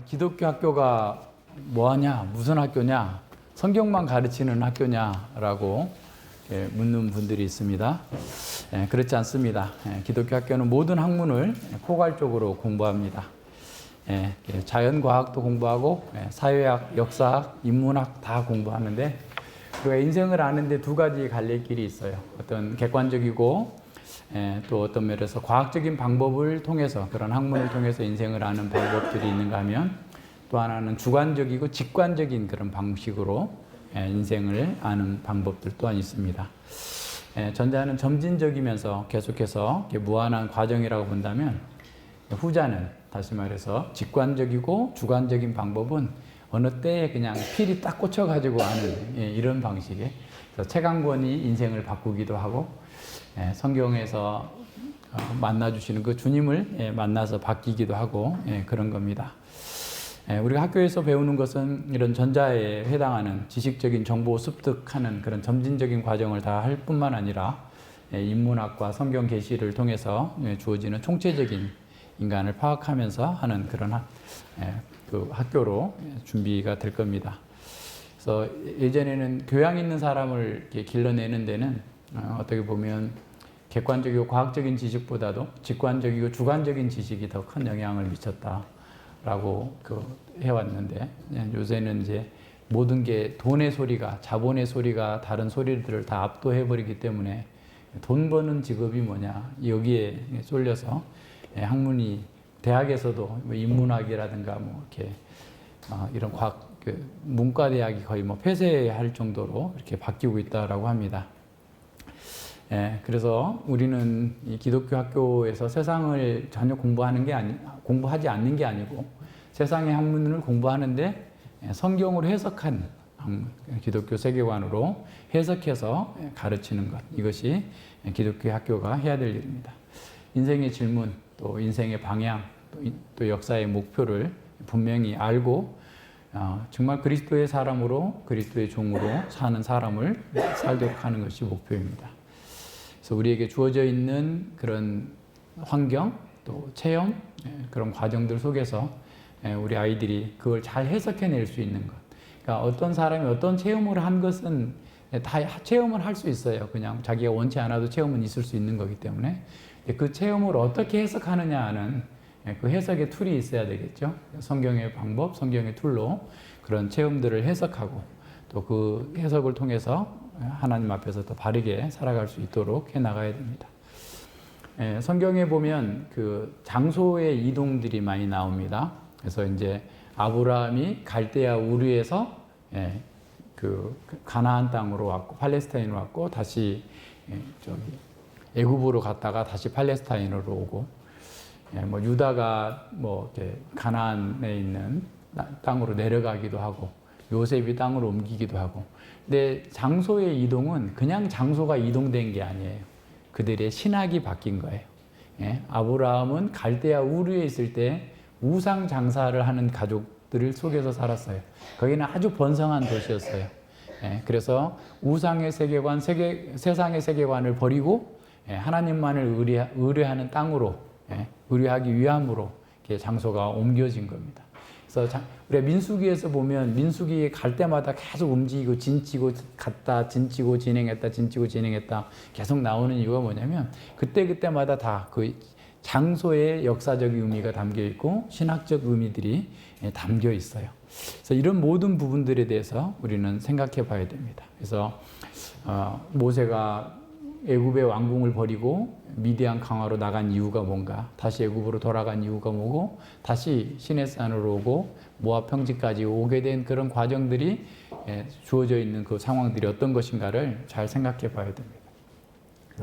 기독교 학교가 뭐하냐, 무슨 학교냐, 성경만 가르치는 학교냐라고 묻는 분들이 있습니다. 그렇지 않습니다. 기독교 학교는 모든 학문을 포괄적으로 공부합니다. 자연과학도 공부하고 사회학, 역사학, 인문학 다 공부하는데 우리가 인생을 아는데 두 가지 갈래길이 있어요. 어떤 객관적이고 또 어떤 면에서 과학적인 방법을 통해서 그런 학문을 통해서 인생을 아는 방법들이 있는가 하면 또 하나는 주관적이고 직관적인 그런 방식으로 인생을 아는 방법들 또한 있습니다. 전자는 점진적이면서 계속해서 무한한 과정이라고 본다면 후자는 다시 말해서 직관적이고 주관적인 방법은 어느 때에 그냥 필이 딱 꽂혀가지고 아는 이런 방식의 책 한 권이 인생을 바꾸기도 하고 성경에서 만나주시는 그 주님을 만나서 바뀌기도 하고 그런 겁니다. 우리가 학교에서 배우는 것은 이런 전자에 해당하는 지식적인 정보 습득하는 그런 점진적인 과정을 다 할 뿐만 아니라 인문학과 성경 계시를 통해서 주어지는 총체적인 인간을 파악하면서 하는 그런 그 학교로 준비가 될 겁니다. 그래서 예전에는 교양 있는 사람을 길러내는 데는 어떻게 보면 객관적이고 과학적인 지식보다도 직관적이고 주관적인 지식이 더 큰 영향을 미쳤다라고 해왔는데 요새는 이제 모든 게 돈의 소리가, 자본의 소리가 다른 소리들을 다 압도해버리기 때문에 돈 버는 직업이 뭐냐 여기에 쏠려서 학문이 대학에서도 인문학이라든가 이렇게 이런 과학 문과 대학이 거의 폐쇄할 정도로 이렇게 바뀌고 있다라고 합니다. 그래서 우리는 이 기독교 학교에서 세상을 전혀 공부하지 않는 게 아니고 세상의 학문을 공부하는데 성경으로 해석한 기독교 세계관으로 해석해서 가르치는 것, 이것이 기독교 학교가 해야 될 일입니다. 인생의 질문, 또 인생의 방향, 또 역사의 목표를 분명히 알고 정말 그리스도의 사람으로 그리스도의 종으로 사는 사람을 살도록 하는 것이 목표입니다. 그래서 우리에게 주어져 있는 그런 환경, 또 체험, 그런 과정들 속에서 우리 아이들이 그걸 잘 해석해낼 수 있는 것. 그러니까 어떤 사람이 어떤 체험을 한 것은 다 체험을 할 수 있어요. 그냥 자기가 원치 않아도 체험은 있을 수 있는 거기 때문에 그 체험을 어떻게 해석하느냐 하는 그 해석의 툴이 있어야 되겠죠. 성경의 방법, 성경의 툴로 그런 체험들을 해석하고 또 그 해석을 통해서 하나님 앞에서 더 바르게 살아갈 수 있도록 해 나가야 됩니다. 성경에 보면 그 장소의 이동들이 많이 나옵니다. 그래서 이제 아브라함이 갈대아 우르에서 그 가나안 땅으로 왔고 팔레스타인으로 왔고 다시 애굽으로 갔다가 다시 팔레스타인으로 오고 유다가 이렇게 가나안에 있는 땅으로 내려가기도 하고 요셉이 땅으로 옮기기도 하고. 근데 장소의 이동은 그냥 장소가 이동된 게 아니에요. 그들의 신학이 바뀐 거예요. 아브라함은 갈대아 우르에 있을 때 우상 장사를 하는 가족들 속에서 살았어요. 거기는 아주 번성한 도시였어요. 그래서 우상의 세계관, 세상의 세계관을 버리고 하나님만을 의뢰하는 땅으로 의뢰하기 위함으로 장소가 옮겨진 겁니다. 그래서 우리가 민수기에서 보면 민수기에 갈 때마다 계속 움직이고 진치고 갔다 진치고 진행했다 진치고 진행했다 계속 나오는 이유가 뭐냐면 그때마다 다 그 장소의 역사적 의미가 담겨 있고 신학적 의미들이 담겨 있어요. 그래서 이런 모든 부분들에 대해서 우리는 생각해 봐야 됩니다. 그래서 모세가 애굽의 왕궁을 버리고 미디안 강화로 나간 이유가 뭔가, 다시 애굽으로 돌아간 이유가 뭐고, 다시 시내산으로 오고 모압 평지까지 오게 된 그런 과정들이 주어져 있는 그 상황들이 어떤 것인가를 잘 생각해 봐야 됩니다.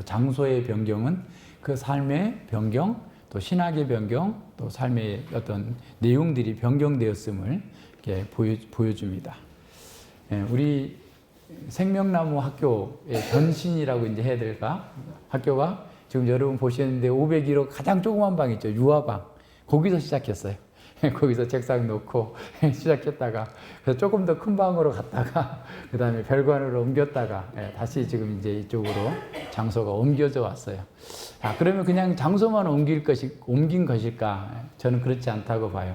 장소의 변경은 그 삶의 변경, 또 신학의 변경, 또 삶의 어떤 내용들이 변경되었음을 이렇게 보여줍니다. 우리 생명나무 학교의 변신이라고 이제 해야 될까? 학교가 지금 여러분 보시는데 501호 가장 조그만 방 있죠. 유아방. 거기서 시작했어요. 거기서 책상 놓고 시작했다가 그래서 조금 더 큰 방으로 갔다가 그 다음에 별관으로 옮겼다가 다시 지금 이제 이쪽으로 장소가 옮겨져 왔어요. 그러면 그냥 장소만 옮긴 것일까? 저는 그렇지 않다고 봐요.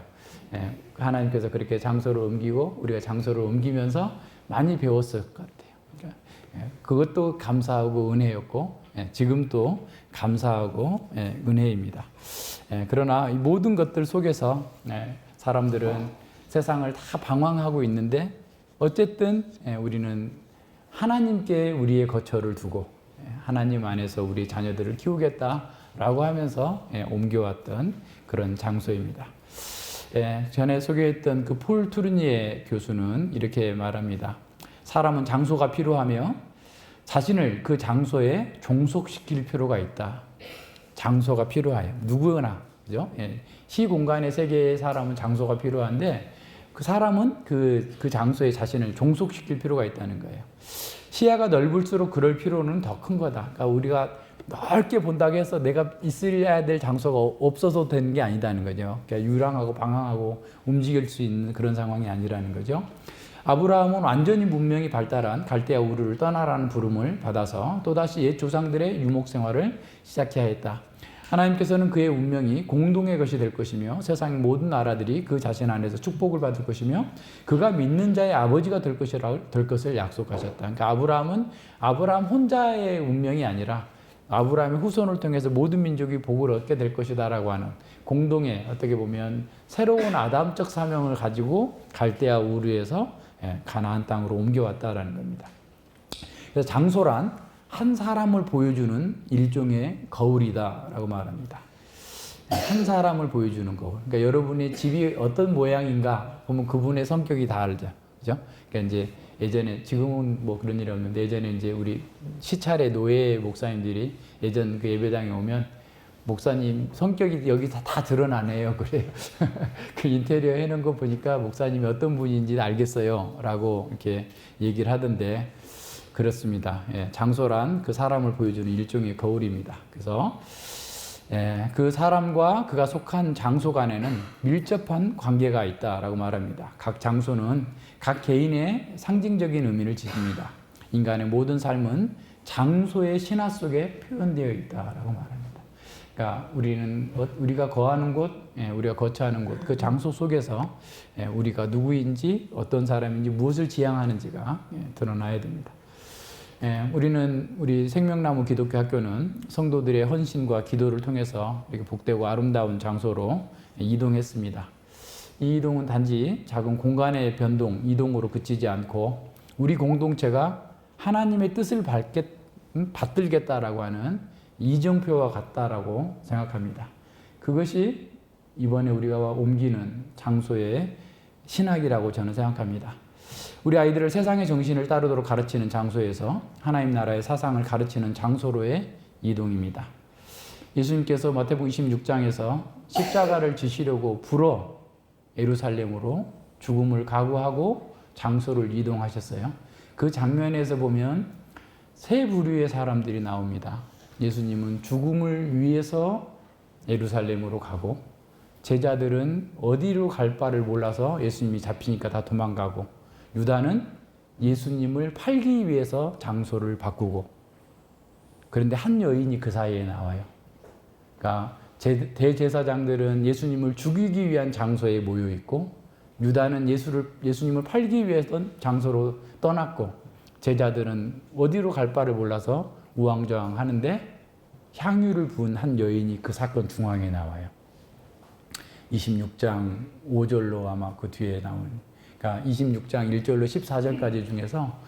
하나님께서 그렇게 장소를 옮기고 우리가 장소를 옮기면서 많이 배웠을 것 같아요. 그러니까 그것도 감사하고 은혜였고 지금도 감사하고 은혜입니다. 그러나 이 모든 것들 속에서 사람들은 세상을 다 방황하고 있는데 어쨌든 우리는 하나님께 우리의 거처를 두고 하나님 안에서 우리 자녀들을 키우겠다라고 하면서 옮겨왔던 그런 장소입니다. 전에 소개했던 그 폴 투르니에 교수는 이렇게 말합니다. 사람은 장소가 필요하며 자신을 그 장소에 종속시킬 필요가 있다. 장소가 필요해요. 누구나, 그죠? 시공간의 세계의 사람은 장소가 필요한데 그 사람은 그 장소에 자신을 종속시킬 필요가 있다는 거예요. 시야가 넓을수록 그럴 필요는 더 큰 거다. 그러니까 우리가 넓게 본다고 해서 내가 있어야 될 장소가 없어서 되는 게 아니다는 거죠. 그러니까 유랑하고 방황하고 움직일 수 있는 그런 상황이 아니라는 거죠. 아브라함은 완전히 문명이 발달한 갈대아 우르를 떠나라는 부름을 받아서 또다시 옛 조상들의 유목 생활을 시작해야 했다. 하나님께서는 그의 운명이 공동의 것이 될 것이며 세상의 모든 나라들이 그 자신 안에서 축복을 받을 것이며 그가 믿는 자의 아버지가 될 것을 약속하셨다. 그러니까 아브라함 혼자의 운명이 아니라 아브라함의 후손을 통해서 모든 민족이 복을 얻게 될 것이다라고 하는 공동의 어떻게 보면 새로운 아담적 사명을 가지고 갈대아 우르에서 가나안 땅으로 옮겨왔다라는 겁니다. 그래서 장소란 한 사람을 보여주는 일종의 거울이다라고 말합니다. 한 사람을 보여주는 거울. 그러니까 여러분의 집이 어떤 모양인가 보면 그분의 성격이 다 알죠. 그죠? 그러니까 이제 예전에, 지금은 뭐 그런 일이 없는데 예전에 이제 우리 시찰의 노예 목사님들이 예전 그 예배당에 오면 목사님 성격이 여기 다 드러나네요. 그래요. 그 인테리어 해놓은 거 보니까 목사님이 어떤 분인지 알겠어요. 라고 이렇게 얘기를 하던데 그렇습니다. 장소란 그 사람을 보여주는 일종의 거울입니다. 그래서 그 사람과 그가 속한 장소 간에는 밀접한 관계가 있다라고 말합니다. 각 장소는 각 개인의 상징적인 의미를 지닙니다. 인간의 모든 삶은 장소의 신화 속에 표현되어 있다라고 말합니다. 그러니까 우리가 거하는 곳, 우리가 거처하는 곳, 그 장소 속에서 우리가 누구인지, 어떤 사람인지, 무엇을 지향하는지가 드러나야 됩니다. 우리 생명나무 기독교 학교는 성도들의 헌신과 기도를 통해서 이렇게 복되고 아름다운 장소로 이동했습니다. 이 이동은 단지 작은 공간의 이동으로 그치지 않고 우리 공동체가 하나님의 뜻을 받들겠다라고 하는 이정표와 같다라고 생각합니다. 그것이 이번에 우리가 옮기는 장소의 신학이라고 저는 생각합니다. 우리 아이들을 세상의 정신을 따르도록 가르치는 장소에서 하나님 나라의 사상을 가르치는 장소로의 이동입니다. 예수님께서 마태복음 26장에서 십자가를 지시려고 불어 예루살렘으로 죽음을 각오하고 장소를 이동하셨어요. 그 장면에서 보면 세 부류의 사람들이 나옵니다. 예수님은 죽음을 위해서 예루살렘으로 가고 제자들은 어디로 갈 바를 몰라서 예수님이 잡히니까 다 도망가고 유다는 예수님을 팔기 위해서 장소를 바꾸고 그런데 한 여인이 그 사이에 나와요. 그러니까 대제사장들은 예수님을 죽이기 위한 장소에 모여 있고 유다는 예수님을 팔기 위해서 장소로 떠났고 제자들은 어디로 갈 바를 몰라서 우왕좌왕 하는데 향유를 부은 한 여인이 그 사건 중앙에 나와요. 26장 5절로 아마 그 뒤에 나오는, 그러니까 26장 1절로 14절까지 중에서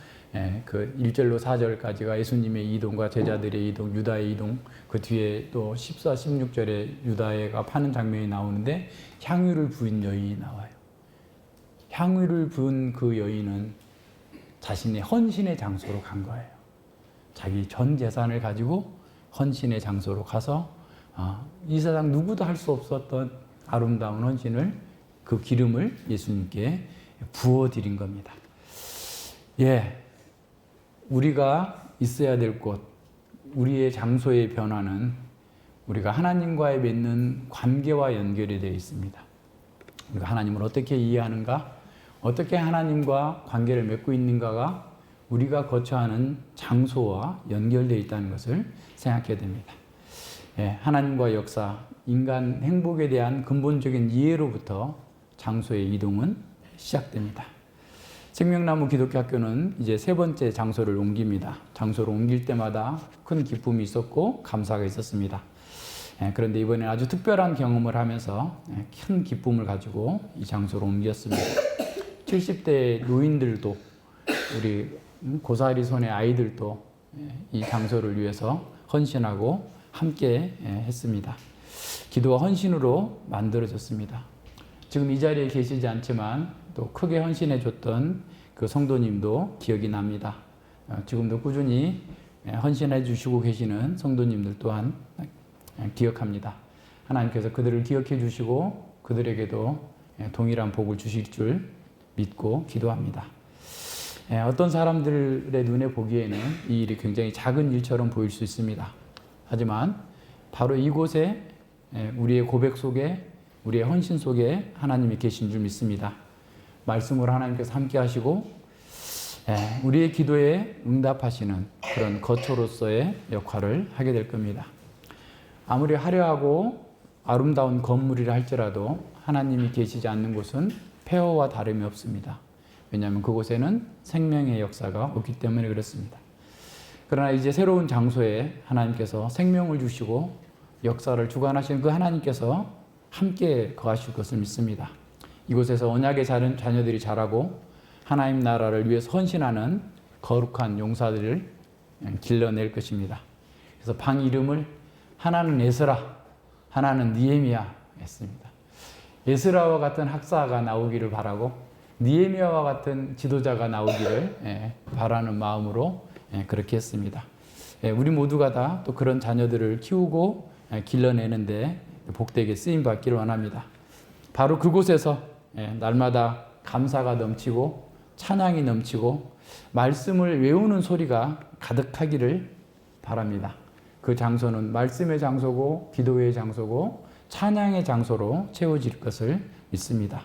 그 1절로 4절까지가 예수님의 이동과 제자들의 이동, 유다의 이동, 그 뒤에 또 14, 16절에 유다가 파는 장면이 나오는데 향유를 부은 여인이 나와요. 향유를 부은 그 여인은 자신의 헌신의 장소로 간 거예요. 자기 전 재산을 가지고 헌신의 장소로 가서 이 세상 누구도 할 수 없었던 아름다운 헌신을, 그 기름을 예수님께 부어드린 겁니다. 우리가 있어야 될 곳, 우리의 장소의 변화는 우리가 하나님과의 맺는 관계와 연결이 되어 있습니다. 우리가 하나님을 어떻게 이해하는가, 어떻게 하나님과 관계를 맺고 있는가가 우리가 거처하는 장소와 연결되어 있다는 것을 생각해야 됩니다. 하나님과 역사, 인간 행복에 대한 근본적인 이해로부터 장소의 이동은 시작됩니다. 생명나무 기독교 학교는 이제 세 번째 장소를 옮깁니다. 장소를 옮길 때마다 큰 기쁨이 있었고 감사가 있었습니다. 그런데 이번에 아주 특별한 경험을 하면서 큰 기쁨을 가지고 이 장소로 옮겼습니다. 70대 노인들도 우리 고사리 손의 아이들도 이 장소를 위해서 헌신하고 함께 했습니다. 기도와 헌신으로 만들어졌습니다. 지금 이 자리에 계시지 않지만 또 크게 헌신해 줬던 그 성도님도 기억이 납니다. 지금도 꾸준히 헌신해 주시고 계시는 성도님들 또한 기억합니다. 하나님께서 그들을 기억해 주시고 그들에게도 동일한 복을 주실 줄 믿고 기도합니다. 어떤 사람들의 눈에 보기에는 이 일이 굉장히 작은 일처럼 보일 수 있습니다. 하지만 바로 이곳에 우리의 고백 속에 우리의 헌신 속에 하나님이 계신 줄 믿습니다. 말씀으로 하나님께서 함께 하시고 우리의 기도에 응답하시는 그런 거처로서의 역할을 하게 될 겁니다. 아무리 화려하고 아름다운 건물이라 할지라도 하나님이 계시지 않는 곳은 폐허와 다름이 없습니다. 왜냐하면 그곳에는 생명의 역사가 없기 때문에 그렇습니다. 그러나 이제 새로운 장소에 하나님께서 생명을 주시고 역사를 주관하시는 그 하나님께서 함께 거하실 것을 믿습니다. 이곳에서 언약의 자녀들이 자라고 하나님 나라를 위해서 헌신하는 거룩한 용사들을 길러낼 것입니다. 그래서 방 이름을 하나는 에스라, 하나는 느헤미야 했습니다. 에스라와 같은 학사가 나오기를 바라고 느헤미야와 같은 지도자가 나오기를 바라는 마음으로 그렇게 했습니다. 우리 모두가 다 또 그런 자녀들을 키우고 길러내는데 복되게 쓰임 받기를 원합니다. 바로 그곳에서 날마다 감사가 넘치고 찬양이 넘치고 말씀을 외우는 소리가 가득하기를 바랍니다. 그 장소는 말씀의 장소고 기도의 장소고 찬양의 장소로 채워질 것을 믿습니다.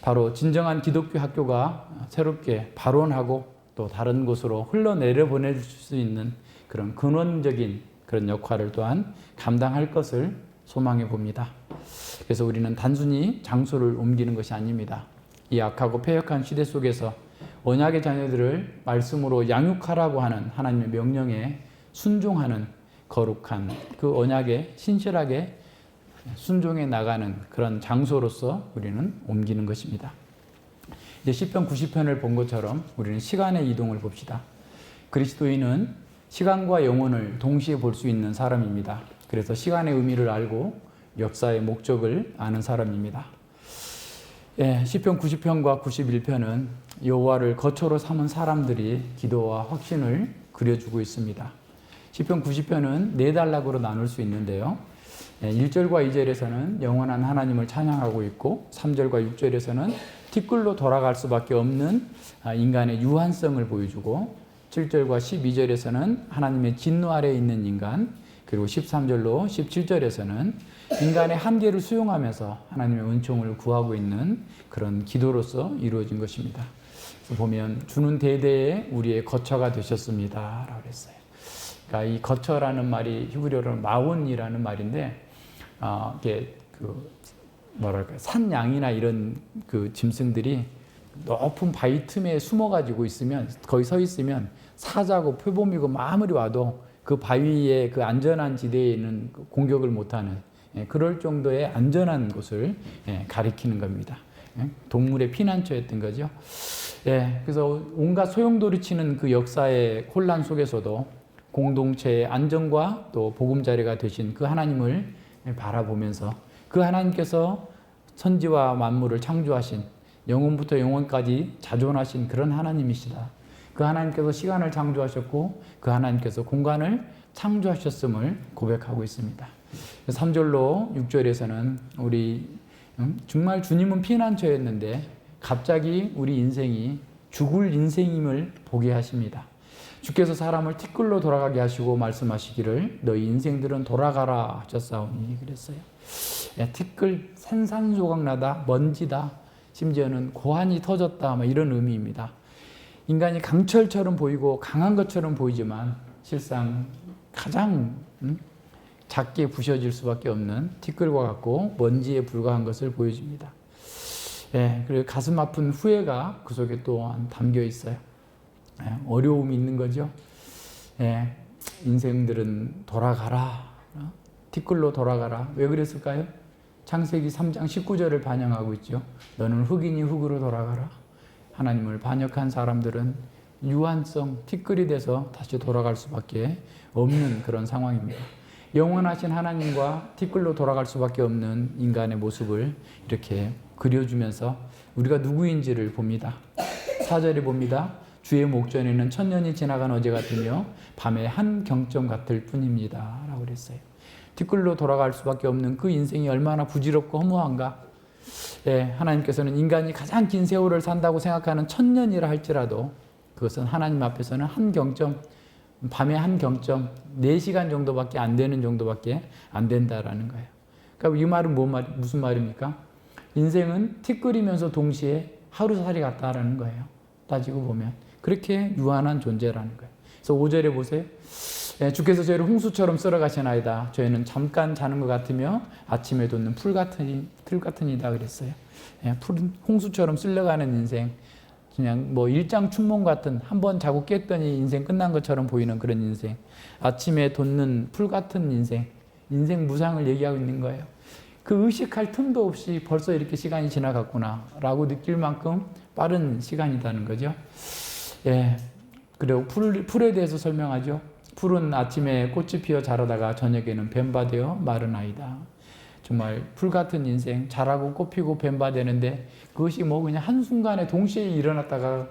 바로 진정한 기독교 학교가 새롭게 발원하고 또 다른 곳으로 흘러내려 보낼 수 있는 그런 근원적인 그런 역할을 또한 감당할 것을 소망해 봅니다. 그래서 우리는 단순히 장소를 옮기는 것이 아닙니다. 이 악하고 패역한 시대 속에서 언약의 자녀들을 말씀으로 양육하라고 하는 하나님의 명령에 순종하는 거룩한 그 언약에 신실하게 순종해 나가는 그런 장소로서 우리는 옮기는 것입니다. 이제 시편 90편을 본 것처럼 우리는 시간의 이동을 봅시다. 그리스도인은 시간과 영혼을 동시에 볼 수 있는 사람입니다. 그래서 시간의 의미를 알고 역사의 목적을 아는 사람입니다. 시편 90편과 91편은 여호와를 거처로 삼은 사람들이 기도와 확신을 그려주고 있습니다. 시편 90편은 네 단락으로 나눌 수 있는데요. 1절과 2절에서는 영원한 하나님을 찬양하고 있고 3절과 6절에서는 티끌로 돌아갈 수밖에 없는 인간의 유한성을 보여주고 7절과 12절에서는 하나님의 진노 아래에 있는 인간, 그리고 13절로 17절에서는 인간의 한계를 수용하면서 하나님의 은총을 구하고 있는 그런 기도로서 이루어진 것입니다. 그래서 보면 주는 대대에 우리의 거처가 되셨습니다 라고 했어요. 그러니까 이 거처라는 말이 히브리어로 마온이라는 말인데 이게 산양이나 이런 그 짐승들이 높은 바위 틈에 숨어가지고 있으면 거기 서 있으면 사자고 표범이고 아무리 와도 그 바위의 그 안전한 지대에는 공격을 못하는 그럴 정도의 안전한 곳을 가리키는 겁니다. 동물의 피난처였던 거죠. 그래서 온갖 소용돌이치는 그 역사의 혼란 속에서도 공동체의 안정과 또 보금자리가 되신 그 하나님을 바라보면서 그 하나님께서 천지와 만물을 창조하신 영원부터 영원까지 자존하신 그런 하나님이시다. 그 하나님께서 시간을 창조하셨고 그 하나님께서 공간을 창조하셨음을 고백하고 있습니다. 3절로 6절에서는 우리 정말 주님은 피난처였는데 갑자기 우리 인생이 죽을 인생임을 보게 하십니다. 주께서 사람을 티끌로 돌아가게 하시고 말씀하시기를 너희 인생들은 돌아가라 하셨사오니 그랬어요. 티끌, 산산조각 나다, 먼지다, 심지어는 고환이 터졌다 이런 의미입니다. 인간이 강철처럼 보이고 강한 것처럼 보이지만 실상 가장 작게 부셔질 수밖에 없는 티끌과 같고 먼지에 불과한 것을 보여줍니다. 예, 그리고 가슴 아픈 후회가 그 속에 또한 담겨 있어요. 예, 어려움이 있는 거죠. 예, 인생들은 돌아가라. 티끌로 돌아가라. 왜 그랬을까요? 창세기 3장 19절을 반영하고 있죠. 너는 흙이니 흙으로 돌아가라. 하나님을 반역한 사람들은 유한성, 티끌이 돼서 다시 돌아갈 수밖에 없는 그런 상황입니다. 영원하신 하나님과 티끌로 돌아갈 수밖에 없는 인간의 모습을 이렇게 그려주면서 우리가 누구인지를 봅니다. 4절에 봅니다. 주의 목전에는 천년이 지나간 어제 같으며 밤의 한 경점 같을 뿐입니다. 라고 그랬어요. 티끌로 돌아갈 수밖에 없는 그 인생이 얼마나 부질없고 허무한가. 예, 하나님께서는 인간이 가장 긴 세월을 산다고 생각하는 천년이라 할지라도 그것은 하나님 앞에서는 한 경점, 밤의 한 경점, 4시간 정도밖에 안 되는 정도밖에 안 된다라는 거예요. 그러니까 이 말은 무슨 말입니까? 인생은 티끌이면서 동시에 하루살이 같다라는 거예요. 따지고 보면. 그렇게 유한한 존재라는 거예요. 그래서 5절에 보세요. 주께서 저희를 홍수처럼 썰어가시나이다. 저희는 잠깐 자는 것 같으며 아침에 돋는 틀 같으니다 그랬어요. 홍수처럼 쓸려가는 인생. 그냥 뭐 일장춘몽 같은 한번 자고 깼더니 인생 끝난 것처럼 보이는 그런 인생. 아침에 돋는 풀 같은 인생. 인생 무상을 얘기하고 있는 거예요. 그 의식할 틈도 없이 벌써 이렇게 시간이 지나갔구나 라고 느낄 만큼 빠른 시간이라는 거죠. 예. 그리고 풀에 대해서 설명하죠. 풀은 아침에 꽃이 피어 자라다가 저녁에는 뱀바 되어 마른 아이다. 정말 풀 같은 인생, 자라고 꽃 피고 뱀바 되는데 그것이 뭐 그냥 한순간에 동시에 일어났다가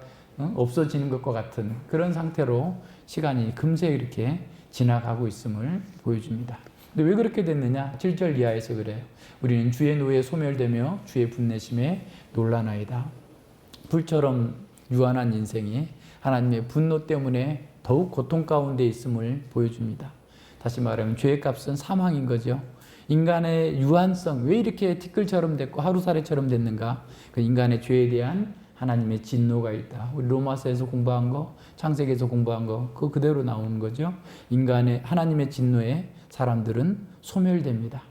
없어지는 것과 같은 그런 상태로 시간이 금세 이렇게 지나가고 있음을 보여줍니다. 근데 왜 그렇게 됐느냐? 7절 이하에서 그래요. 우리는 주의 노에 소멸되며 주의 분내심에 놀라나이다. 불처럼 유한한 인생이 하나님의 분노 때문에 더욱 고통 가운데 있음을 보여줍니다. 다시 말하면 죄의 값은 사망인 거죠. 인간의 유한성, 왜 이렇게 티끌처럼 됐고 하루살이처럼 됐는가? 그 인간의 죄에 대한 하나님의 진노가 있다. 우리 로마서에서 공부한 거, 창세기에서 공부한 거, 그거 그대로 나오는 거죠. 인간의 하나님의 진노에 사람들은 소멸됩니다.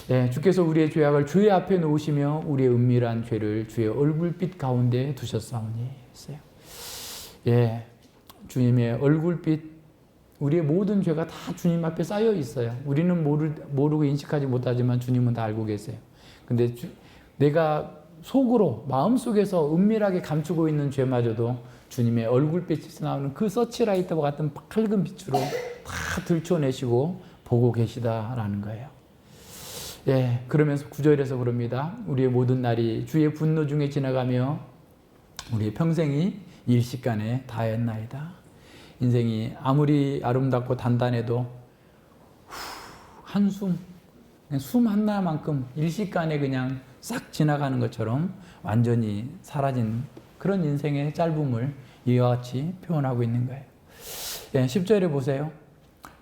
예, 주께서 우리의 죄악을 주의 앞에 놓으시며 우리의 은밀한 죄를 주의 얼굴빛 가운데 두셨사오니 했어요. 예, 주님의 얼굴빛, 우리의 모든 죄가 다 주님 앞에 쌓여 있어요. 우리는 모르고 인식하지 못하지만 주님은 다 알고 계세요. 근데 내가 속으로, 마음속에서 은밀하게 감추고 있는 죄마저도 주님의 얼굴빛에서 나오는 그 서치라이트와 같은 밝은 빛으로 다 들춰내시고 보고 계시다라는 거예요. 예, 그러면서 9절에서 그럽니다. 우리의 모든 날이 주의 분노 중에 지나가며 우리의 평생이 일시간에 다했나이다. 인생이 아무리 아름답고 단단해도 한숨, 숨 하나만큼 일시간에 그냥 싹 지나가는 것처럼 완전히 사라진 그런 인생의 짧음을 이와 같이 표현하고 있는 거예요. 예, 10절에 보세요.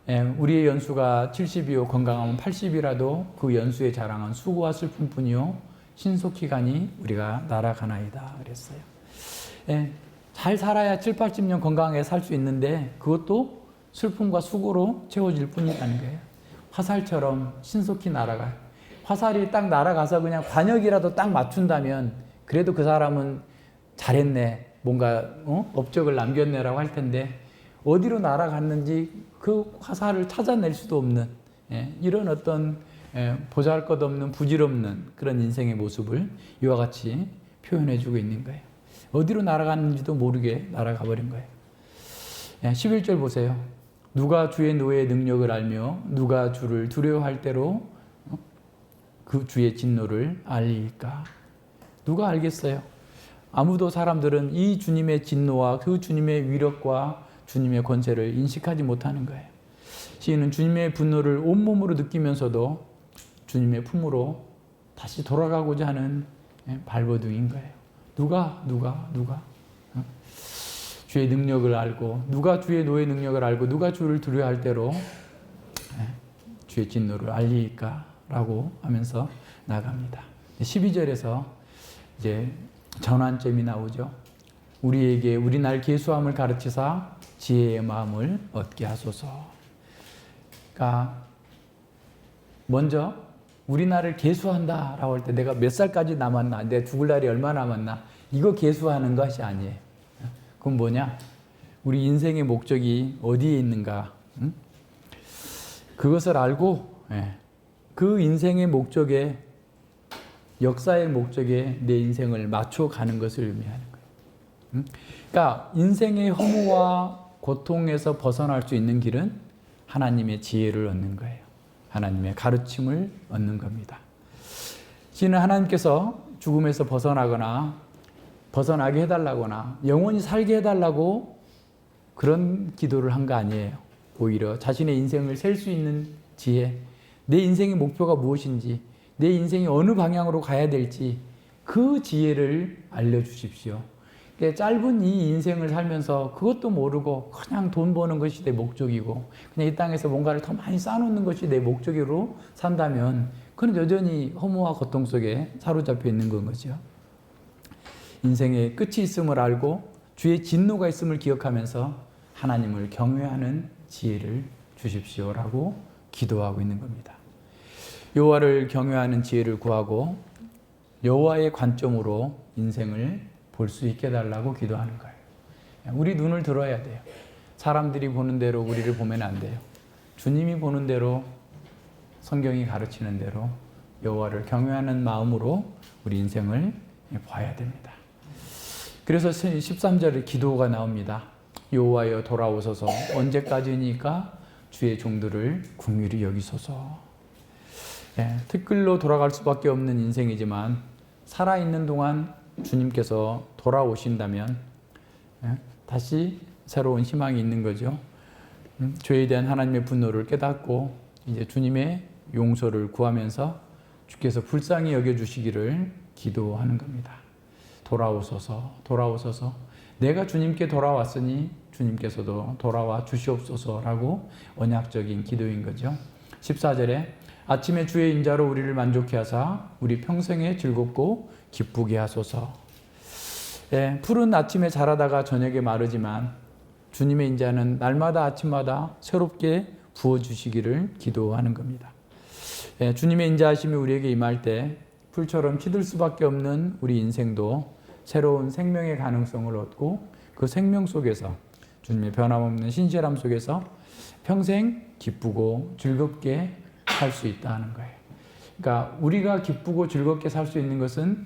예, 우리의 연수가 70이요 건강하면 80이라도 그 연수의 자랑은 수고와 슬픔뿐이요 신속히 가니 우리가 날아가나이다 그랬어요. 예, 잘 살아야 7, 80년 건강하게 살 수 있는데 그것도 슬픔과 수고로 채워질 뿐이라는 거예요. 화살처럼 신속히 날아가요. 화살이 딱 날아가서 그냥 관역이라도 딱 맞춘다면 그래도 그 사람은 잘했네, 뭔가 업적을 남겼네라고 할 텐데 어디로 날아갔는지 그 화살을 찾아낼 수도 없는 이런 어떤 보잘것없는 부질없는 그런 인생의 모습을 이와 같이 표현해주고 있는 거예요. 어디로 날아갔는지도 모르게 날아가 버린 거예요. 11절 보세요. 누가 주의 노의 능력을 알며 누가 주를 두려워할 때로 그 주의 진노를 알리일까? 누가 알겠어요? 아무도 사람들은 이 주님의 진노와 그 주님의 위력과 주님의 권세를 인식하지 못하는 거예요. 시인은 주님의 분노를 온몸으로 느끼면서도 주님의 품으로 다시 돌아가고자 하는 발버둥인 거예요. 누가? 주의 능력을 알고 누가 주의 노의 능력을 알고 누가 주를 두려워할 대로 주의 진노를 알리일까라고 하면서 나갑니다. 12절에서 이제 전환점이 나오죠. 우리에게 우리 날 계수함을 가르치사 지혜의 마음을 얻게 하소서. 그러니까 먼저 우리 날을 계수한다라고 할 때 내가 몇 살까지 남았나, 내 죽을 날이 얼마 남았나, 이거 계수하는 것이 아니에요. 그건 뭐냐? 우리 인생의 목적이 어디에 있는가? 응? 그것을 알고 그 인생의 목적에, 역사의 목적에 내 인생을 맞춰가는 것을 의미하는 거예요. 응? 그러니까 인생의 허무와 고통에서 벗어날 수 있는 길은 하나님의 지혜를 얻는 거예요. 하나님의 가르침을 얻는 겁니다. 지는 하나님께서 죽음에서 벗어나게 해달라거나 영원히 살게 해달라고 그런 기도를 한 거 아니에요. 오히려 자신의 인생을 셀 수 있는 지혜, 내 인생의 목표가 무엇인지, 내 인생이 어느 방향으로 가야 될지 그 지혜를 알려주십시오. 짧은 이 인생을 살면서 그것도 모르고 그냥 돈 버는 것이 내 목적이고 그냥 이 땅에서 뭔가를 더 많이 쌓아놓는 것이 내 목적으로 산다면 그건 여전히 허무와 고통 속에 사로잡혀 있는 건 거죠. 인생의 끝이 있음을 알고 주의 진노가 있음을 기억하면서 하나님을 경외하는 지혜를 주십시오라고 기도하고 있는 겁니다. 여호와를 경외하는 지혜를 구하고 여호와의 관점으로 인생을 볼 수 있게 해달라고 기도하는 거예요. 우리 눈을 들어야 돼요. 사람들이 보는 대로 우리를 보면 안 돼요. 주님이 보는 대로, 성경이 가르치는 대로 여호와를 경외하는 마음으로 우리 인생을 봐야 됩니다. 그래서 13절에 기도가 나옵니다. 여호와여 돌아오소서. 언제까지니까 주의 종들을 긍휼히 여기소서. 티끌로 돌아갈 수밖에 없는 인생이지만 살아있는 동안 주님께서 돌아오신다면 다시 새로운 희망이 있는 거죠. 죄에 대한 하나님의 분노를 깨닫고 이제 주님의 용서를 구하면서 주께서 불쌍히 여겨주시기를 기도하는 겁니다. 돌아오소서, 돌아오소서. 내가 주님께 돌아왔으니 주님께서도 돌아와 주시옵소서라고 언약적인 기도인 거죠. 14절에 아침에 주의 인자로 우리를 만족케 하사 우리 평생에 즐겁고 기쁘게 하소서. 푸른 아침에 자라다가 저녁에 마르지만 주님의 인자는 날마다 아침마다 새롭게 부어주시기를 기도하는 겁니다. 주님의 인자하심이 우리에게 임할 때 풀처럼 시들 수밖에 없는 우리 인생도 새로운 생명의 가능성을 얻고 그 생명 속에서 주님의 변함없는 신실함 속에서 평생 기쁘고 즐겁게 살 수 있다는 거예요. 그러니까 우리가 기쁘고 즐겁게 살 수 있는 것은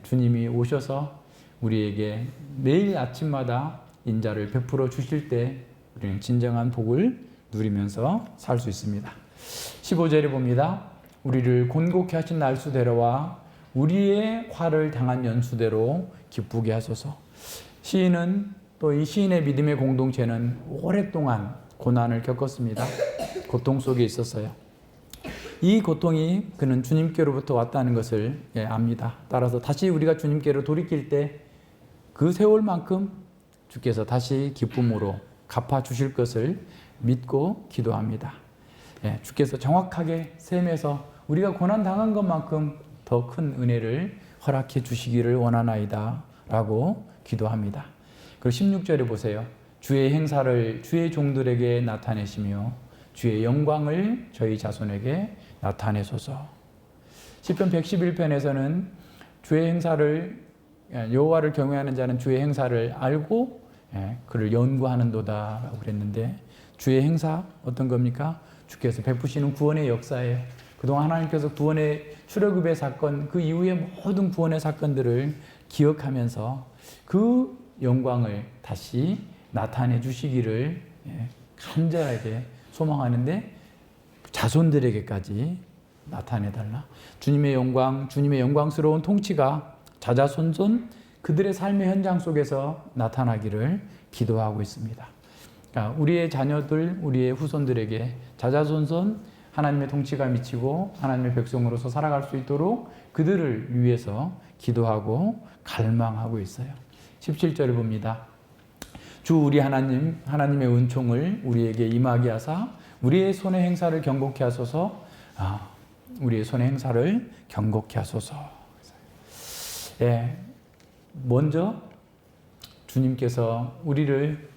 주님이 오셔서 우리에게 매일 아침마다 인자를 베풀어 주실 때 우리는 진정한 복을 누리면서 살 수 있습니다. 15절에 봅니다. 우리를 곤곡해 하신 날수대로와 우리의 화를 당한 연수대로 기쁘게 하소서. 시인은 또 이 시인의 믿음의 공동체는 오랫동안 고난을 겪었습니다. 고통 속에 있었어요. 이 고통이 그는 주님께로부터 왔다는 것을 압니다. 따라서 다시 우리가 주님께로 돌이킬 때 그 세월만큼 주께서 다시 기쁨으로 갚아주실 것을 믿고 기도합니다. 주께서 정확하게 셈에서 우리가 고난당한 것만큼 더 큰 은혜를 허락해 주시기를 원하나이다 라고 기도합니다. 그리고 16절에 보세요. 주의 행사를 주의 종들에게 나타내시며 주의 영광을 저희 자손에게 나타내소서. 시편 111편에서는 주의 행사를 여호와를 경외하는 자는 주의 행사를 알고 그를 연구하는도다 라고 그랬는데 주의 행사 어떤 겁니까? 주께서 베푸시는 구원의 역사예요. 그동안 하나님께서 구원의 출애굽의 사건, 그 이후의 모든 구원의 사건들을 기억하면서 그 영광을 다시 나타내 주시기를 간절하게 소망하는데 자손들에게까지 나타내달라. 주님의 영광, 주님의 영광스러운 통치가 자자손손 그들의 삶의 현장 속에서 나타나기를 기도하고 있습니다. 그러니까 우리의 자녀들, 우리의 후손들에게 자자손손 하나님의 통치가 미치고 하나님의 백성으로서 살아갈 수 있도록 그들을 위해서 기도하고 갈망하고 있어요. 17절을 봅니다. 주 우리 하나님, 하나님의 은총을 우리에게 임하게 하사 우리의 손의 행사를 경고케 하소서. 우리의 손의 행사를 경고케 하소서. 먼저 주님께서 우리를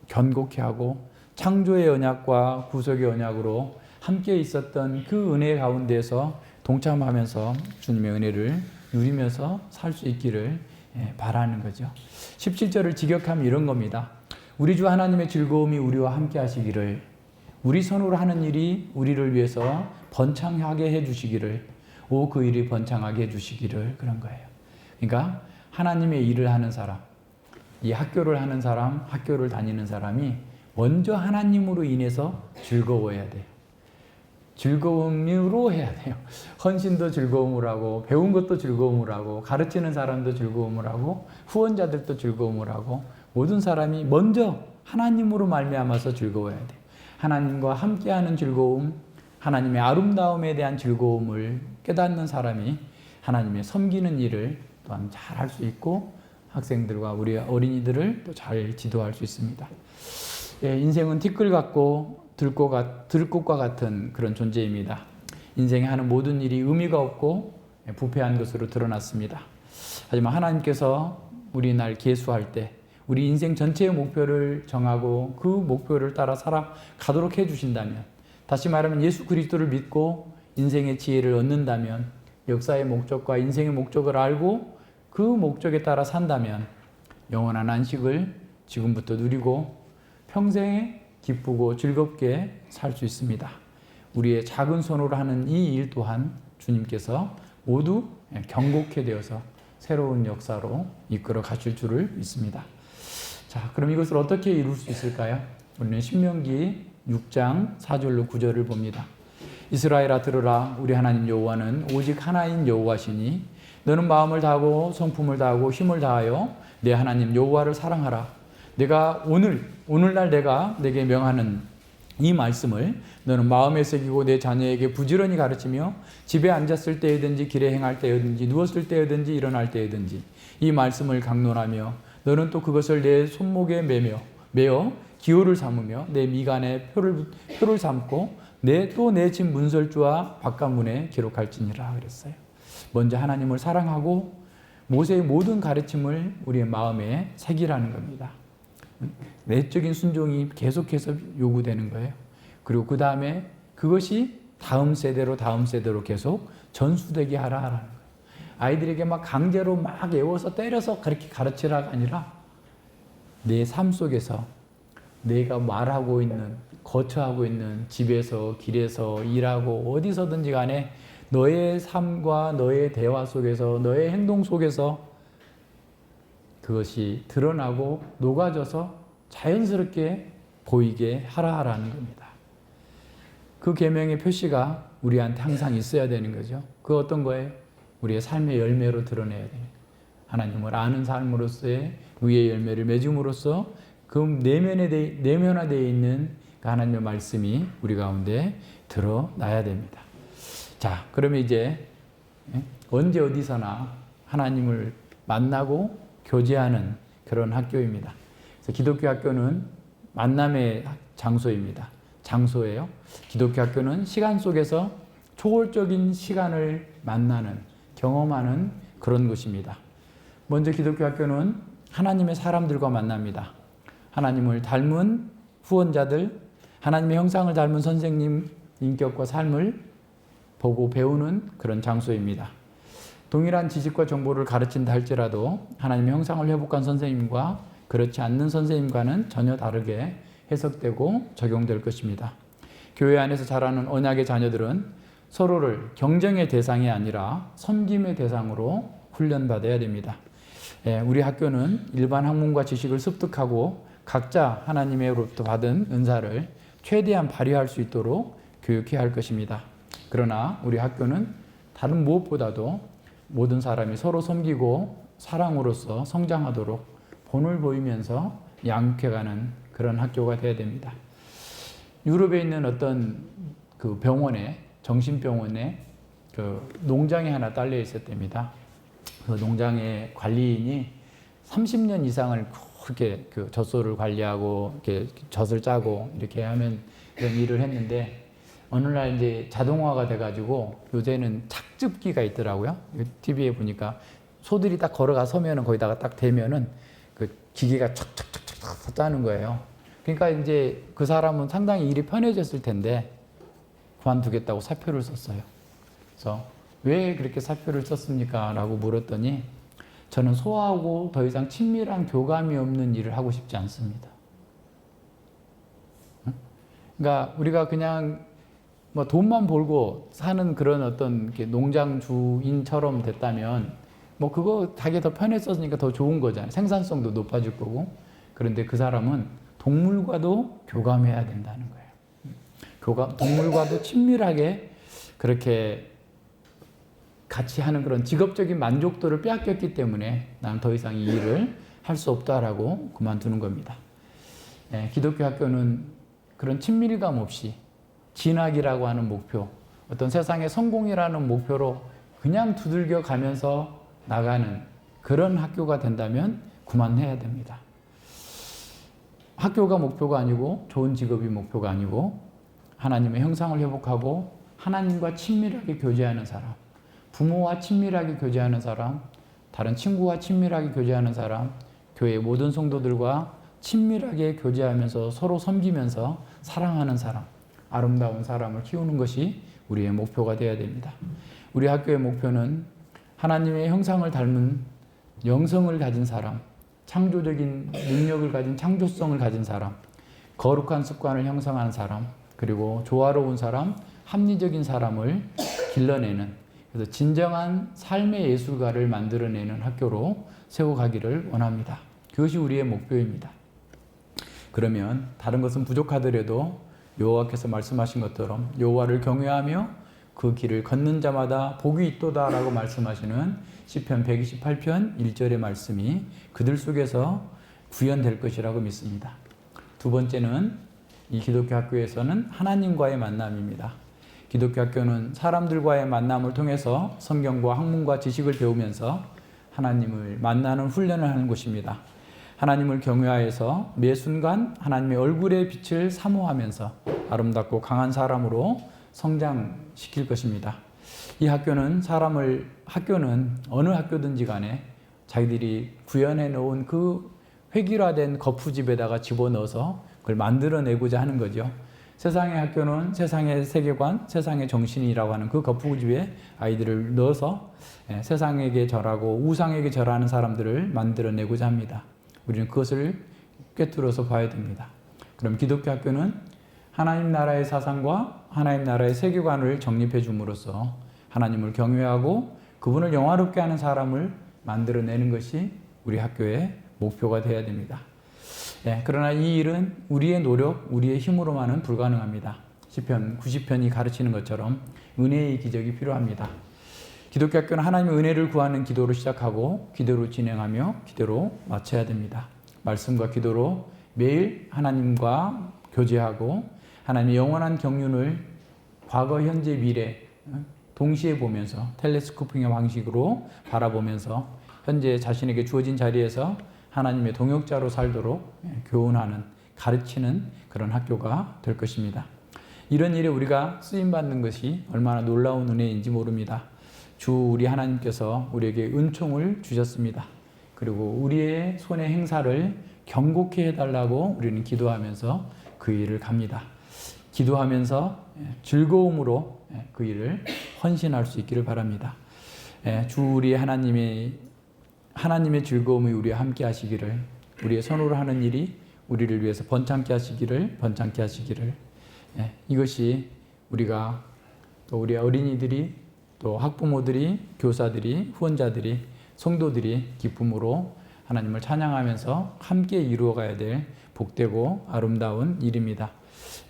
견고케 하고 창조의 언약과 구속의 언약으로 함께 있었던 그 은혜 가운데에서 동참하면서 주님의 은혜를 누리면서 살 수 있기를 바라는 거죠. 17절을 직역하면 이런 겁니다. 우리 주 하나님의 즐거움이 우리와 함께 하시기를, 우리 손으로 하는 일이 우리를 위해서 번창하게 해주시기를, 그 일이 번창하게 해주시기를, 그런 거예요. 그러니까 하나님의 일을 하는 사람, 이 학교를 하는 사람, 학교를 다니는 사람이 먼저 하나님으로 인해서 즐거워해야 돼요. 즐거움으로 해야 돼요. 헌신도 즐거움을 하고, 배운 것도 즐거움을 하고, 가르치는 사람도 즐거움을 하고, 후원자들도 즐거움을 하고, 모든 사람이 먼저 하나님으로 말미암아서 즐거워야 돼요. 하나님과 함께하는 즐거움, 하나님의 아름다움에 대한 즐거움을 깨닫는 사람이 하나님의 섬기는 일을 또한 잘 할 수 있고, 학생들과 우리 어린이들을 또 잘 지도할 수 있습니다. 인생은 티끌 같고 들꽃과 같은 그런 존재입니다. 인생에 하는 모든 일이 의미가 없고 부패한 것으로 드러났습니다. 하지만 하나님께서 우리 날 계수할 때 우리 인생 전체의 목표를 정하고 그 목표를 따라 살아가도록 해주신다면, 다시 말하면 예수 그리스도를 믿고 인생의 지혜를 얻는다면, 역사의 목적과 인생의 목적을 알고 그 목적에 따라 산다면 영원한 안식을 지금부터 누리고 평생에 기쁘고 즐겁게 살 수 있습니다. 우리의 작은 손으로 하는 이 일 또한 주님께서 모두 경고케 되어서 새로운 역사로 이끌어 가실 줄을 믿습니다. 자, 그럼 이것을 어떻게 이룰 수 있을까요? 우리는 신명기 6장 4절로 9절을 봅니다. 이스라엘아 들으라, 우리 하나님 여호와는 오직 하나인 여호와시니 너는 마음을 다하고 성품을 다하고 힘을 다하여 내 하나님 여호와를 사랑하라. 내가 오늘날 내가 내게 명하는 이 말씀을 너는 마음에 새기고 내 자녀에게 부지런히 가르치며 집에 앉았을 때든지 길에 행할 때든지 누웠을 때든지 일어날 때든지 이 말씀을 강론하며 너는 또 그것을 내 손목에 매어 기호를 삼으며 내 미간에 표를 삼고 내 집 문설주와 바깥문에 기록할지니라 그랬어요. 먼저 하나님을 사랑하고 모세의 모든 가르침을 우리의 마음에 새기라는 겁니다. 내적인 순종이 계속해서 요구되는 거예요. 그리고 그 다음에 그것이 다음 세대로 계속 전수되게 하라는 거예요. 아이들에게 막 강제로 막 애워서 때려서 그렇게 가르치라가 아니라 내 삶 속에서 내가 말하고 있는, 거처하고 있는 집에서, 길에서, 일하고 어디서든지 간에 너의 삶과 너의 대화 속에서, 너의 행동 속에서 그것이 드러나고 녹아져서 자연스럽게 보이게 하라는 겁니다. 그 계명의 표시가 우리한테 항상 있어야 되는 거죠. 그 어떤 거예요? 우리의 삶의 열매로 드러내야 돼요. 하나님을 아는 삶으로서의 의의 열매를 맺음으로써 그 내면화되어 있는 그 하나님의 말씀이 우리 가운데 드러나야 됩니다. 자, 그러면 이제 언제 어디서나 하나님을 만나고 교제하는 그런 학교입니다. 그래서 기독교 학교는 만남의 장소입니다. 장소예요. 기독교 학교는 시간 속에서 초월적인 시간을 만나는, 경험하는 그런 곳입니다. 먼저 기독교 학교는 하나님의 사람들과 만납니다. 하나님을 닮은 후원자들, 하나님의 형상을 닮은 선생님 인격과 삶을 보고 배우는 그런 장소입니다. 동일한 지식과 정보를 가르친다 할지라도 하나님의 형상을 회복한 선생님과 그렇지 않는 선생님과는 전혀 다르게 해석되고 적용될 것입니다. 교회 안에서 자라는 언약의 자녀들은 서로를 경쟁의 대상이 아니라 섬김의 대상으로 훈련받아야 됩니다. 우리 학교는 일반 학문과 지식을 습득하고 각자 하나님으로부터 받은 은사를 최대한 발휘할 수 있도록 교육해야 할 것입니다. 그러나 우리 학교는 다른 무엇보다도 모든 사람이 서로 섬기고 사랑으로서 성장하도록 본을 보이면서 양육해가는 그런 학교가 되어야 됩니다. 유럽에 있는 어떤 그 병원에, 정신병원에 그 농장이 하나 딸려 있었답니다. 그 농장의 관리인이 30년 이상을 그렇게 그 젖소를 관리하고 이렇게 젖을 짜고 이렇게 하면 그런 일을 했는데, 어느 날 이제 자동화가 돼가지고 요새는 착즙기가 있더라고요. TV에 보니까 소들이 딱 걸어가 서면은 거기다가 딱 대면은 그 기계가 척척척척 짜는 거예요. 그러니까 이제 그 사람은 상당히 일이 편해졌을 텐데 그만두겠다고 사표를 썼어요. 그래서 왜 그렇게 사표를 썼습니까? 라고 물었더니 저는 소아하고 더 이상 친밀한 교감이 없는 일을 하고 싶지 않습니다. 그러니까 우리가 그냥 뭐 돈만 벌고 사는 그런 어떤 농장주인처럼 됐다면 뭐 그거 자기 더 편했었으니까 더 좋은 거잖아요. 생산성도 높아질 거고. 그런데 그 사람은 동물과도 교감해야 된다는 거예요. 동물과도 친밀하게 그렇게 같이 하는 그런 직업적인 만족도를 빼앗겼기 때문에 난 더 이상 이 일을 할 수 없다라고 그만두는 겁니다. 기독교 학교는 그런 친밀감 없이 진학이라고 하는 목표, 어떤 세상의 성공이라는 목표로 그냥 두들겨 가면서 나가는 그런 학교가 된다면 그만해야 됩니다. 학교가 목표가 아니고 좋은 직업이 목표가 아니고 하나님의 형상을 회복하고 하나님과 친밀하게 교제하는 사람, 부모와 친밀하게 교제하는 사람, 다른 친구와 친밀하게 교제하는 사람, 교회 모든 성도들과 친밀하게 교제하면서 서로 섬기면서 사랑하는 사람, 아름다운 사람을 키우는 것이 우리의 목표가 되어야 됩니다. 우리 학교의 목표는 하나님의 형상을 닮은 영성을 가진 사람, 창조적인 능력을 가진 창조성을 가진 사람, 거룩한 습관을 형성하는 사람, 그리고 조화로운 사람, 합리적인 사람을 길러내는, 그래서 진정한 삶의 예술가를 만들어내는 학교로 세워가기를 원합니다. 그것이 우리의 목표입니다. 그러면 다른 것은 부족하더라도 여호와께서 말씀하신 것처럼 여호와를 경외하며 그 길을 걷는 자마다 복이 있도다라고 말씀하시는 시편 128편 1절의 말씀이 그들 속에서 구현될 것이라고 믿습니다. 두 번째는 이 기독교 학교에서는 하나님과의 만남입니다. 기독교 학교는 사람들과의 만남을 통해서 성경과 학문과 지식을 배우면서 하나님을 만나는 훈련을 하는 곳입니다. 하나님을 경외하여서 매 순간 하나님의 얼굴의 빛을 사모하면서 아름답고 강한 사람으로 성장시킬 것입니다. 이 학교는 어느 학교든지 간에 자기들이 구현해 놓은 그 획일화된 거푸집에다가 집어넣어서 그걸 만들어내고자 하는 거죠. 세상의 학교는 세상의 세계관, 세상의 정신이라고 하는 그 거푸집에 아이들을 넣어서 세상에게 절하고 우상에게 절하는 사람들을 만들어내고자 합니다. 우리는 그것을 꿰뚫어서 봐야 됩니다. 그럼 기독교 학교는 하나님 나라의 사상과 하나님 나라의 세계관을 정립해 줌으로써 하나님을 경외하고 그분을 영화롭게 하는 사람을 만들어내는 것이 우리 학교의 목표가 되어야 됩니다. 그러나 이 일은 우리의 노력, 우리의 힘으로만은 불가능합니다. 시편 90편이 가르치는 것처럼 은혜의 기적이 필요합니다. 기독교 학교는 하나님의 은혜를 구하는 기도로 시작하고 기도로 진행하며 기도로 마쳐야 됩니다. 말씀과 기도로 매일 하나님과 교제하고 하나님의 영원한 경륜을 과거, 현재, 미래 동시에 보면서 텔레스코핑의 방식으로 바라보면서 현재 자신에게 주어진 자리에서 하나님의 동역자로 살도록 교훈하는, 가르치는 그런 학교가 될 것입니다. 이런 일에 우리가 쓰임받는 것이 얼마나 놀라운 은혜인지 모릅니다. 주 우리 하나님께서 우리에게 은총을 주셨습니다. 그리고 우리의 손의 행사를 경고케 해달라고 우리는 기도하면서 그 일을 갑니다. 기도하면서 즐거움으로 그 일을 헌신할 수 있기를 바랍니다. 주 우리 하나님의 즐거움이 우리와 함께 하시기를, 우리의 손으로 하는 일이 우리를 위해서 번창케 하시기를, 이것이 우리가 또 우리 어린이들이 또 학부모들이, 교사들이, 후원자들이, 성도들이 기쁨으로 하나님을 찬양하면서 함께 이루어가야 될 복되고 아름다운 일입니다.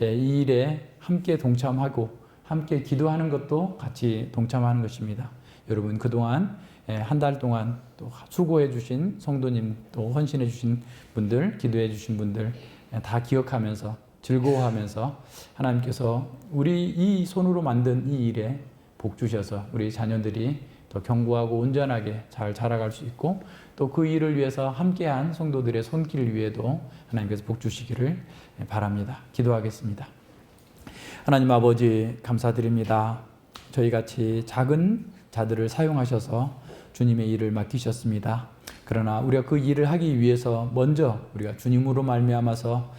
이 일에 함께 동참하고 함께 기도하는 것도 같이 동참하는 것입니다. 여러분 그동안 한 달 동안 또 수고해 주신 성도님, 또 헌신해 주신 분들, 기도해 주신 분들 다 기억하면서 즐거워하면서 하나님께서 우리 이 손으로 만든 이 일에 복 주셔서 우리 자녀들이 더 견고하고 온전하게 잘 자라갈 수 있고 또 그 일을 위해서 함께한 성도들의 손길 위에도 하나님께서 복 주시기를 바랍니다. 기도하겠습니다. 하나님 아버지 감사드립니다. 저희같이 작은 자들을 사용하셔서 주님의 일을 맡기셨습니다. 그러나 우리가 그 일을 하기 위해서 먼저 우리가 주님으로 말미암아서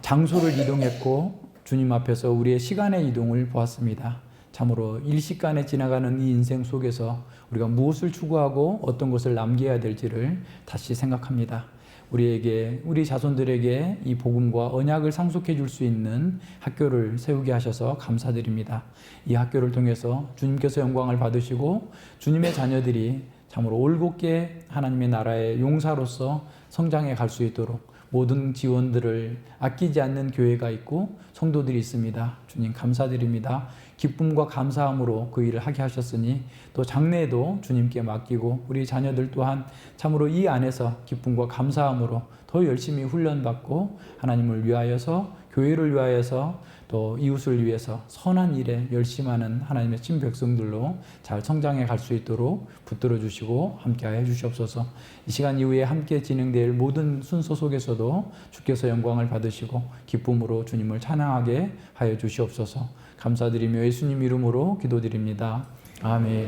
장소를 이동했고 주님 앞에서 우리의 시간의 이동을 보았습니다. 참으로 일시간에 지나가는 이 인생 속에서 우리가 무엇을 추구하고 어떤 것을 남겨야 될지를 다시 생각합니다. 우리에게, 우리 자손들에게 이 복음과 언약을 상속해 줄 수 있는 학교를 세우게 하셔서 감사드립니다. 이 학교를 통해서 주님께서 영광을 받으시고 주님의 자녀들이 참으로 올곧게 하나님의 나라의 용사로서 성장해 갈 수 있도록 모든 지원들을 아끼지 않는 교회가 있고 성도들이 있습니다. 주님 감사드립니다. 기쁨과 감사함으로 그 일을 하게 하셨으니 또 장래에도 주님께 맡기고 우리 자녀들 또한 참으로 이 안에서 기쁨과 감사함으로 더 열심히 훈련받고 하나님을 위하여서, 교회를 위하여서, 또 이웃을 위해서 선한 일에 열심하는 하나님의 친 백성들로 잘 성장해 갈 수 있도록 붙들어 주시고 함께하여 주시옵소서. 이 시간 이후에 함께 진행될 모든 순서 속에서도 주께서 영광을 받으시고 기쁨으로 주님을 찬양하게 하여 주시옵소서. 감사드리며 예수님 이름으로 기도드립니다. 아멘.